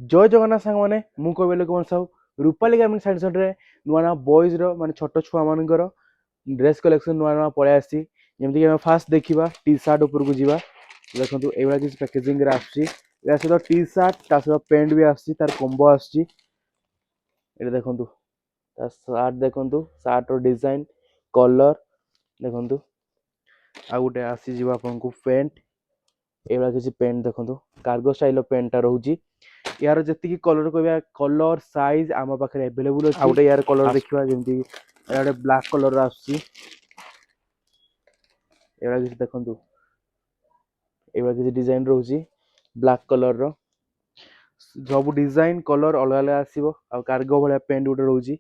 जय जगन्नाथ सांग मैंने मुझे कौन Sahu Rupali garment side centre नुआ नुआ बॉयज रे छोट छुआ मानकर ड्रेस कलेक्शन नुआ नुआ पलि आसी जमीक फास्ट देखा टी सार्ट उपरकू जा देखो ये किसी पैकेजिंग सहित टी सार्ट ता सहित पेंट भी आसी तार कॉम्बो आसी देखो सार्ट देखो सार्ट रो डिजाइन कलर देखो आ गोटे आसीज आपको पेंट ये किसी पेंट देखो कार्गो स्टाइल पेंटा रोचे यार जी कलर कह कलर साइज आम पाखे एभेलेबुल अच्छे गोटे यार कलर देखा जमी गोटे ब्लाक कलर आसुची किसी देखो ये किसी डिजाइन रोचे ब्लाक कलर रो सब डिजाइन कलर अलग अलग आसो आ कार्गो भाया पेंट गोटे रोचे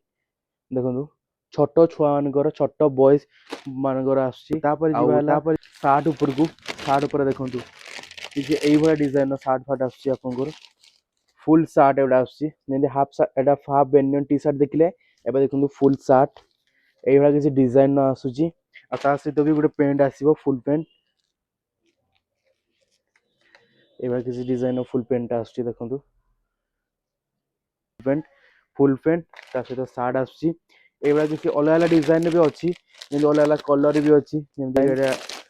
देखो छोट छुआ मानकर छोट बॉयज मानकर आसपर सार्ट उपरकू सार्ट उपर देखो किसी ये डिजाइन सार्ट फाट आसपर फुल सार्ट एटा आसुची हाफ एटा हाफ बेनियन टी शर्ट देखले एबे देखो फुल सार्ट ये किसी डिजाइन आसुची आ ता सहित भी गोटे पेंट आसीबो फुल पेंट ये किसी डिजाइन फुल पेंट आसुची देखो पेंट फुल पेंट ता सहित सार्ट आसुची ये किसी अलग अलग डिजाइन भी अच्छी अलग अलग कलर भी अच्छी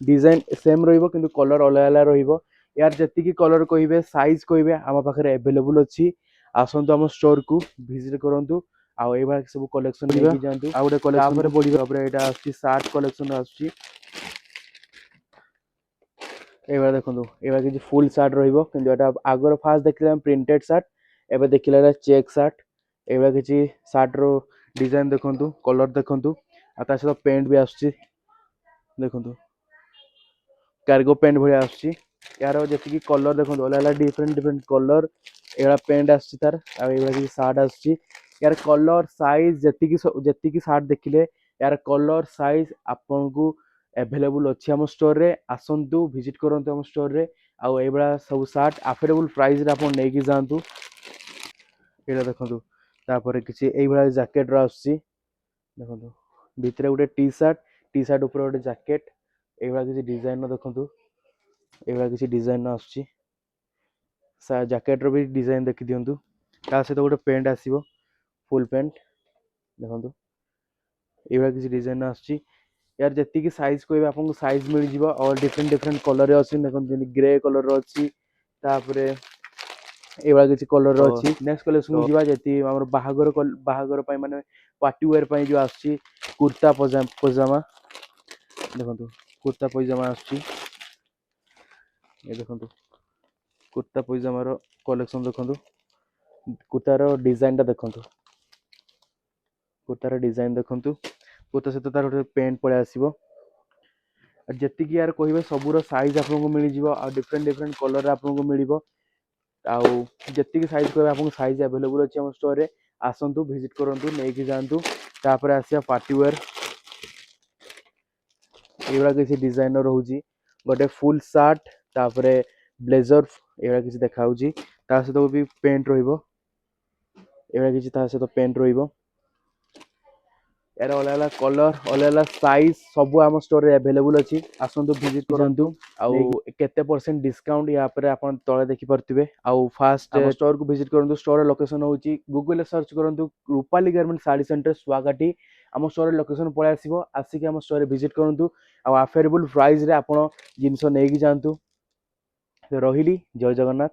डिजाइन सेम रहिबो किंतु कलर अलग अलग रहिबो यार जति कलर कहिबे साइज कहिबे आम पाखे एभेलेबुल अच्छी आसतु आम स्टोर को विजिट करूँ आउ ये सब कलेक्शन लेके जातु आ गोटे कलेक्शन बढ़िया सार्ट कलेक्शन आसुची ये देखो ये किसी फुल सार्ट रहा आगर फास्ट देखले प्रिंटेड सार्ट एवं देखला चेक सार्ट ये किसी सार्ट रो डिजाइन देखु कलर देखु आ सहित पेंट भी आसुची देखो कार्गो पेंट भाया आसुची यार जी कलर देखो अलग अलग डिफरेंट डिफरेंट कलर ये पेंट आसुची तार आ सार्ट आसुची यार कलर साइज जी सार्ट देखिले यार कलर साइज आपन को एभेलेबुल अच्छी आम स्टोर रे आसतु विजिट करंतु आम स्टोर रे आउ ये सब सार्ट अफोर्डेबल प्राइस रे आपन नेकी जांतु ये देखो तापर किसी ये जैकेट रो आसुची देखो भितर गोटे टी सार्ट ऊपर गोटे जैकेट ये किसी डिजाइन देखो ये किसी डिजाइन आसुची जैकेट रो भी डिजाइन देखि दियंतु ता सहित गोटे पेंट आसीबो फुल पेंट देखो ये किसी डिजाइन आसुची यार जी साइज कह आपको साइज मिल जाव और डिफरेंट डिफरेंट कलर अच्छी देखो ग्रे कलर अच्छी ये किसी कलर अच्छी नेक्स्ट कलेक्शन जावा जी बाहागर बाहागर माने पार्टी वेयर जो आसुची कुर्ता पजामा देखो कुर्ता पैजामा आसुची ये देखो कुर्ता पैजामार कलेक्शन देखो कुर्तार डिजाइन टा देखो कुर्तार डिजाइन देखो कुर्ता सहित तार गोटे पेंट पलि आसो जी यार कहे सबूर साइज आपको मिल जाव डिफरेंट डिफरेंट कलर आपको मिल जी साइज कह आपको साइज एभेलेबुल अच्छी आम स्टोर रे आसतु विजिट करूँ नहीं जातु तापर आसिया पार्टी वेयर ये किसी डिजाइन रोचे गोटे फुल सार्ट तापर ब्लेजर ये किसी देखा सहित भी पेंट ये किसी सहित पेंट रो यार अलग अलग कलर अलग अलग साइज सब आम स्टोर रे एभेलेबुल अच्छी आसतु विजिट करंतु केते परसेंट डिस्काउंट या पर आपण तळे देखि परथिबे आउ फास्ट स्टोर को विजिट करंतु स्टोर लोकेशन होची गूगल रे सर्च करंतु रूपाली गारमेंट साड़ी सेंटर स्वागटी आम स्टोर लोकेशन पळे आसीबो आसिक आम स्टोर रे विजिट करंतु आउ अफोर्डेबल प्राइस रे आपण जिंस नेकी जानतु रहिली जय जगन्नाथ।